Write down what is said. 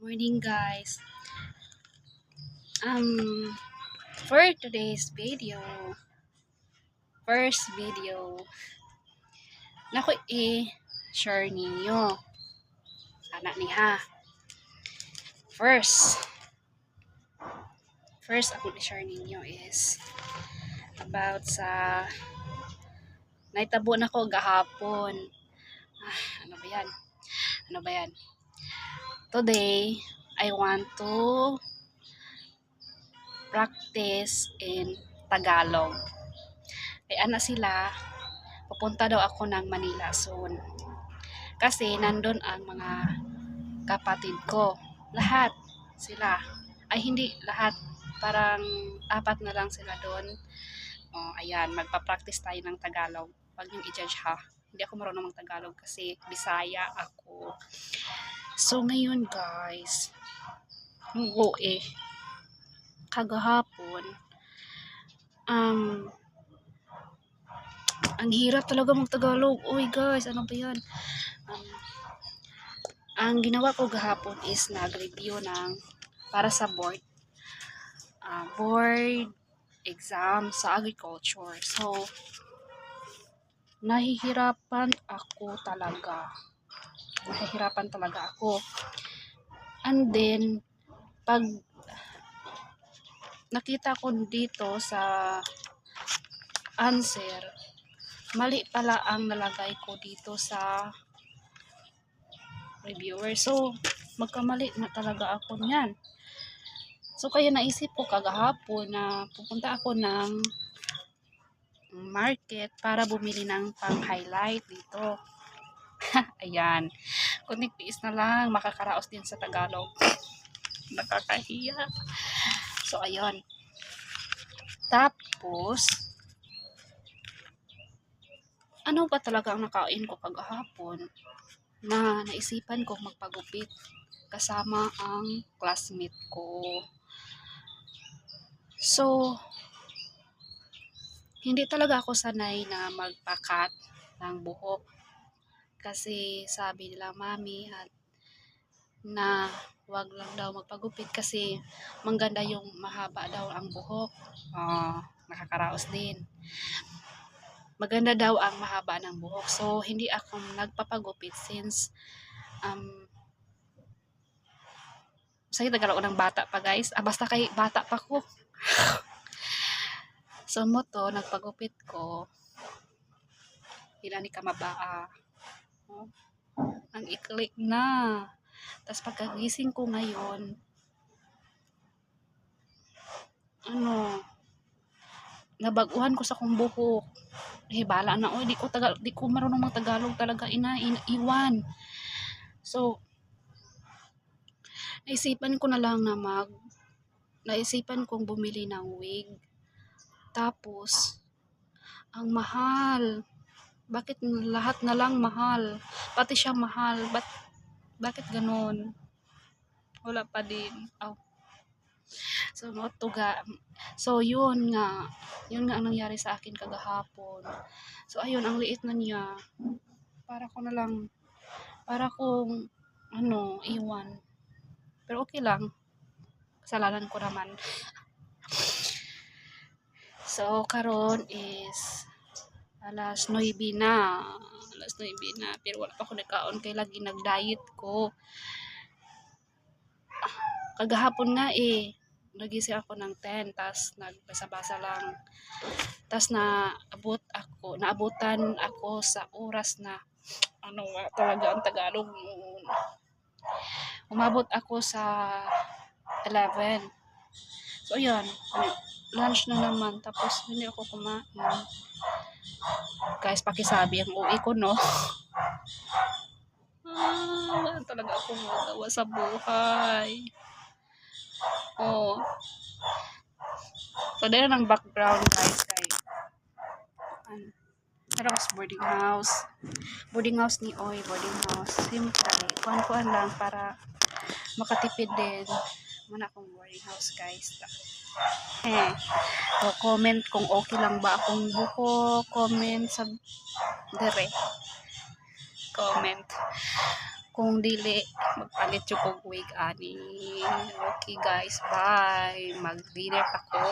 Morning guys. Um for today's video, first video, nako share ninyo. Sana niha. First, first ako i-share ninyo is about sa naitabo na ko gahapon. Ano ba yan? Ano ba yan? Today, I want to practice in Tagalog. Kaya ana sila, pupunta daw ako ng Manila soon. Kasi nandun ang mga kapatid ko. Lahat sila. Ay hindi lahat. Parang apat na lang sila doon. Ayan, magpa-practice tayo ng Tagalog. Huwag niyong i-judge ha. Hindi ako marunong ng Tagalog kasi Bisaya ako. So ngayon guys, kagahapon, ang hirap talaga mag-Tagalog. Uy guys, ano ba yan? Ang ginawa ko gahapon is nag-review ng para sa board exam sa agriculture. So, nahihirapan talaga ako. And then, pag nakita ko dito sa answer, mali pala ang nalagay ko dito sa reviewer. So, magkamali na talaga ako niyan. So, kaya naisip ko kagahapon na pupunta ako ng market para bumili ng pang-highlight dito. Ayan. Kundi tiis na lang, makakaraos din sa Tagalog. Nakakahiya. So, ayun. Tapos, ano ba talaga ang nakain ko kagahapon na naisipan ko magpagupit kasama ang classmate ko. So, hindi talaga ako sanay na magpakat ng buhok. Kasi sabi nila mami na wag lang daw magpagupit kasi mangganda yung mahaba daw ang buhok. Nakakaraos din. Maganda daw ang mahaba ng buhok. So, hindi ako nagpapagupit since sa Tagalog ng bata pa guys. Basta kay bata pa ko. So mo to, nagpagupit ko. Hila ni kamabaa. Ang iklik na. Tapos pagkagising ko ngayon, nabaguhan ko sa kong buhok. Bala na, di ko marunong mag-Tagalog talaga, iwan. So, naisipan kong bumili ng wig. Tapos, ang mahal. Bakit lahat na lang mahal? Pati siya mahal. Bakit ganun? Wala pa din. So, yun nga ang nangyari sa akin kagahapon. So, ayun, ang liit na niya. Para kong iwan. Pero okay lang. Kasalanan ko naman. So, karon is alas 9 na. Pero wala pa ako nagkaon kay lagi nag-diet ko. Kagahapon nga nagising ako ng 10, tas nagbasa-basa lang. Tas naabutan ako sa oras na talaga ang Tagalog. Umabot ako sa 11. So, ayun. Lunch na naman. Tapos, hindi ako kumain. Guys, pakisabi ang uwi ko, no? Wala talaga akong magawa sa buhay. So, dahil ng background, guys, pero boarding house ni Oy, boarding house. Siyempre, kuhan lang para makatipid din. Muna akong boarding house, guys. So, comment kung okay lang ba akong buko. Comment sa comment. Kung dili, magpalit yung kong wig ani. Okay guys, bye. Mag-dinner pa ko.